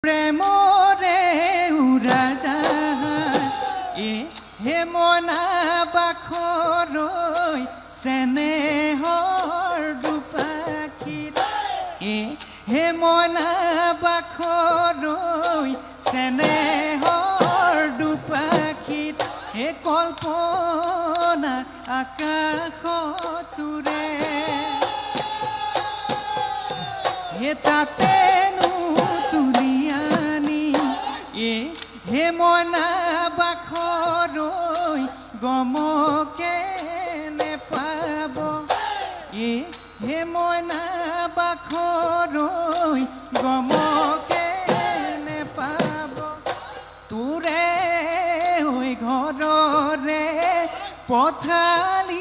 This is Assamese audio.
প্ৰেমৰে উৰাজাহাজ হে মনা বাখৰৈ চেনেহৰ দুপাখীত হে মনা বাখৰৈ চেনেহৰ দুপাখীত হে কল্পনা আকাশতুৰে হে তাতেনো তুলি আনি হে মনা বাখৰৈ গমকে নেপাব হে মনা বাখৰৈ গমকে নেপাব তোৰে হৈ ঘৰৰে পথালি